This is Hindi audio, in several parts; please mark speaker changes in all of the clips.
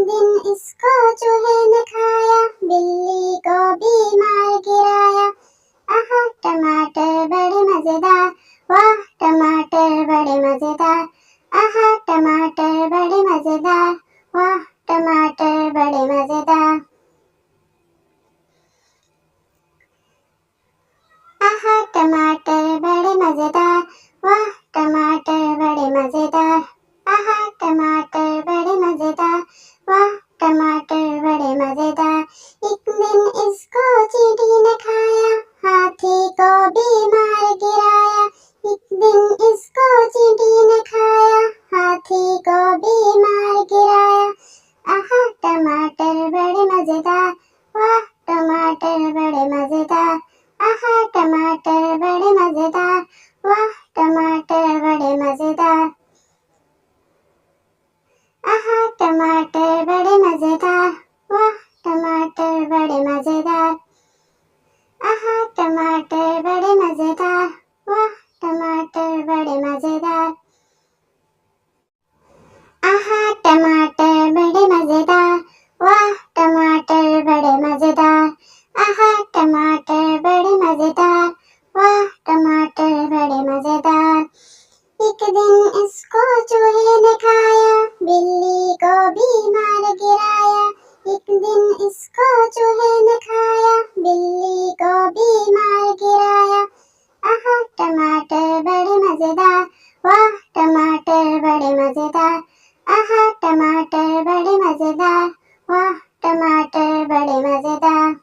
Speaker 1: दिन इसको चूहे ने खाया, बिल्ली को बीमार गिराया। आहा टमाटर बड़े मजेदार, वाह टमाटर बड़े मजेदार। आहा टमाटर बड़े मजेदार, वाह टमाटर बड़े मजेदार। आहा टमाटर बड़े मजेदार, वाह टमाटर बड़े मजेदार। आहा टमाटर बड़े मजेदार, वाह टमाटर बड़े मजेदार। एक दिन इसको चींटी ने खाया, हाथी को बीमार गिराया। एक दिन इसको चींटी ने खाया, हाथी को बीमार गिराया। आहा टमाटर बड़े मजेदार, वाह टमाटर बड़े मजेदार। आहा टमाटर बड़े मजेदार, वाह टमाटर बड़े मजेदार। आहा टमाटर बड़े मजेदार, वाह टमाटर बड़े मजेदार। आहा टमाटर बड़े मजेदार, वाह टमाटर बड़े मजेदार। आहा टमाटर बड़े मजेदार, वाह टमाटर बड़े मजेदार। आहा टमाटर बड़े मजेदार, वाह टमाटर बड़े मजेदार। एक दिन इसको चूहे ने खाया, बिल्ली को बीमार गिराया। एक दिन इसको चूहे ने खाया, बिल्ली को बीमार गिराया। आहा टमाटर बड़े मजेदार, वाह टमाटर बड़े मजेदार। आहा टमाटर बड़े मजेदार, वाह टमाटर बड़े मजेदार।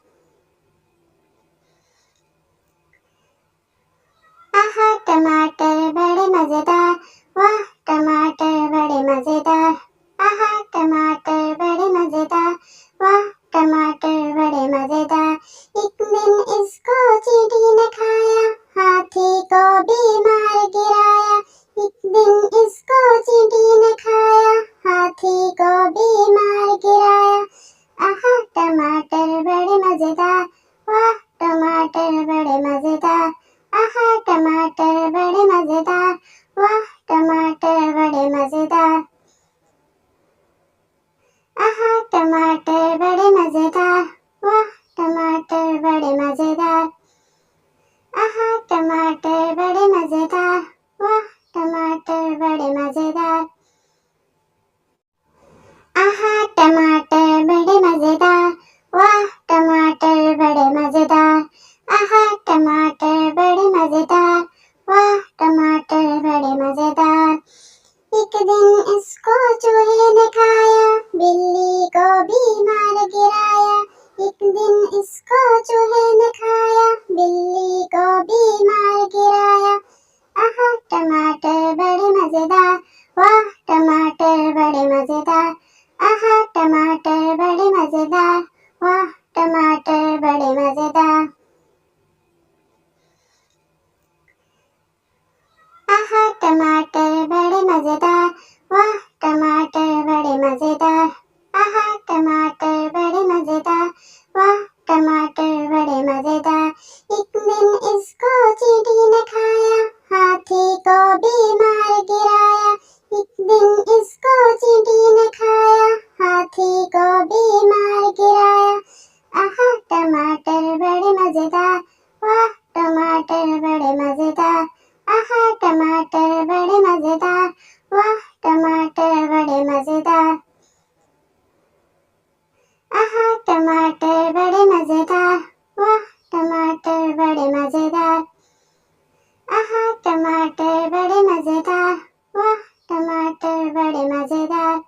Speaker 1: आहा टमाटर बड़े मजेदार, वाह टमाटर बड़े मजेदार। आहा टमाटर बड़े मजेदार, वाह टमाटर बड़े मजेदार। एक दिन इसको चींटी ने खाया, हाथी को बीमार गिराया। एक दिन इसको चींटी ने खाया, हाथी को बीमार गिराया। आहा टमाटर बड़े मजेदार, वाह टमाटर बड़े मजेदार। आहा टमाटर बड़े मजेदार, वाह टमाटर बड़े मजेदार। आहा टमाटर बड़े मजेदार, वाह टमाटर बड़े मजेदार। आहा टमाटर बड़े मजेदार, वाह टमाटर बड़े मजेदार। आहा टमाटर बड़े मजेदार, वाह टमाटर बड़े मजेदार। आहा टमाटर बड़े मजेदार, वाह टमाटर बड़े मजेदार। एक दिन इसको चूहे ने खाया, बिल्ली को बीमार गिराया। एक दिन इसको चूहे ने खाया, बिल्ली को बीमार गिराया। आहा टमाटर बड़े मजेदार, वाह टमाटर बड़े मजेदार। आहा टमाटर बड़े मजेदार, वाह टमाटर बड़े मजेदार। आहा टमाटर बड़े मजेदार, वाह टमाटर बड़े मजेदार। आहा टमाटर बड़े मजेदार, वाह टमाटर बड़े मजेदार। एक दिन इसको चींटी ने खाया, हाथी को बीमार गिराया। एक दिन इसको चींटी ने खाया, हाथी को बीमार गिराया। आहा टमाटर बड़े मजेदार, वाह टमाटर बड़े मजेदार। आहा टमाटर बड़े मजेदार, वाह टमाटर बड़े मजेदार। आहा टमाटर बड़े मजेदार, वाह टमाटर बड़े मजेदार। आहा टमाटर बड़े मजेदार, वाह टमाटर बड़े मजेदार।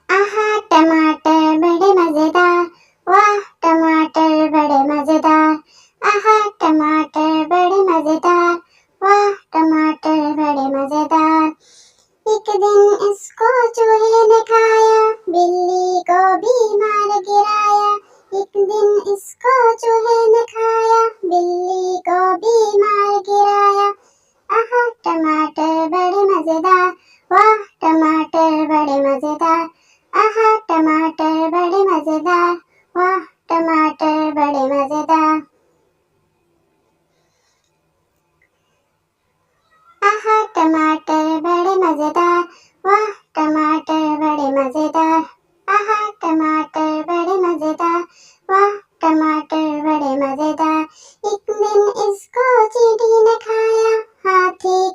Speaker 1: आहा टमाटर बड़े मजेदार, वाह टमाटर बड़े मजेदार। आहा टमाटर बड़े मजेदार, वाह टमाटर बड़े मजेदार। एक दिन इसको चूहे ने खाया, बिल्ली को बीमार गिराया। एक दिन इसको चूहे ने खाया, बिल्ली को बीमार गिराया। आहा टमाटर बड़े मजेदार, वाह टमाटर बड़े मजेदार। आहा टमाटर बड़े मजेदार, वाह टमाटर बड़े मजेदार। आहा टमाटर बड़े मजेदार, वाह टमाटर बड़े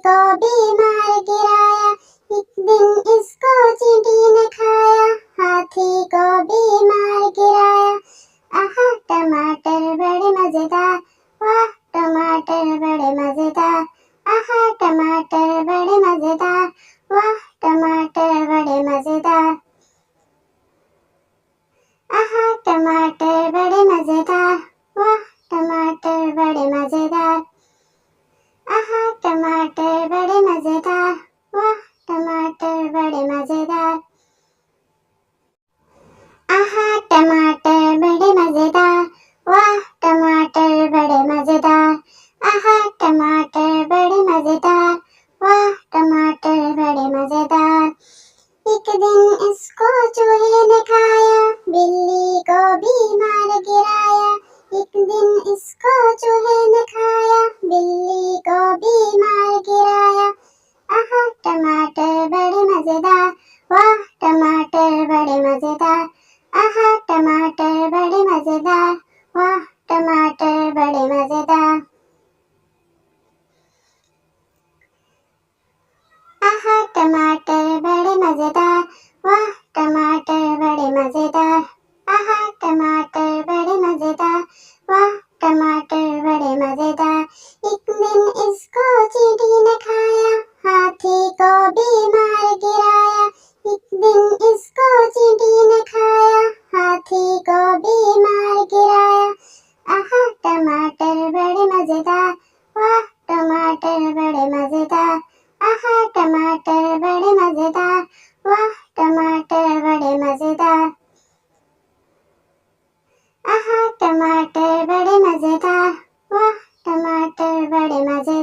Speaker 1: को बीमार गिराया, एक दिन इसको चींटी ने खाया, हाथी को बीमार गिराया। आहा टमाटर बड़े मजेदार, वाह टमाटर बड़े मजेदार। आहा टमाटर बड़े मजेदार, वाह टमाटर बड़े मजेदार। आहा टमाटर बड़े मजेदार, वाह टमाटर बड़े मजेदार। आहा टमाटर बड़े मजेदार, वाह टमाटर बड़े मजेदार। आहा टमाटर बड़े मजेदार, वाह टमाटर बड़े मजेदार। आहा टमाटर बड़े मजेदार, वाह टमाटर बड़े मजेदार। एक दिन इसको चूहे ने खाया, बिल्ली को बीमार गिराया। एक दिन इसको चूहे ने खाया, बिल्ली को बीमार गिराया। आहा टमाटर बड़े मजेदार, वाह टमाटर बड़े मजेदार। आहा टमाटर बड़े मजेदार, वाह टमाटर बड़े मजेदार। आहा टमाटर बड़े मजेदार, वाह टमाटर बड़े मजेदार। आहा टमाटर बड़े मजेदार, वाह टमाटर बड़े मजेदार। एक दिन इसको चींटी ने खाया, हाथी को बीमार गिराया। एक दिन इसको चींटी ने खाया, हाथी को बीमार गिराया। आहा टमाटर बड़े मजेदार, वाह टमाटर बड़े मजेदार। आहा टमाटर बड़े मजेदार, वाह टमाटर बड़े मजेदार। आहा टमाटर बड़े मजेदार, वाह टमाटर बड़े मजेदार।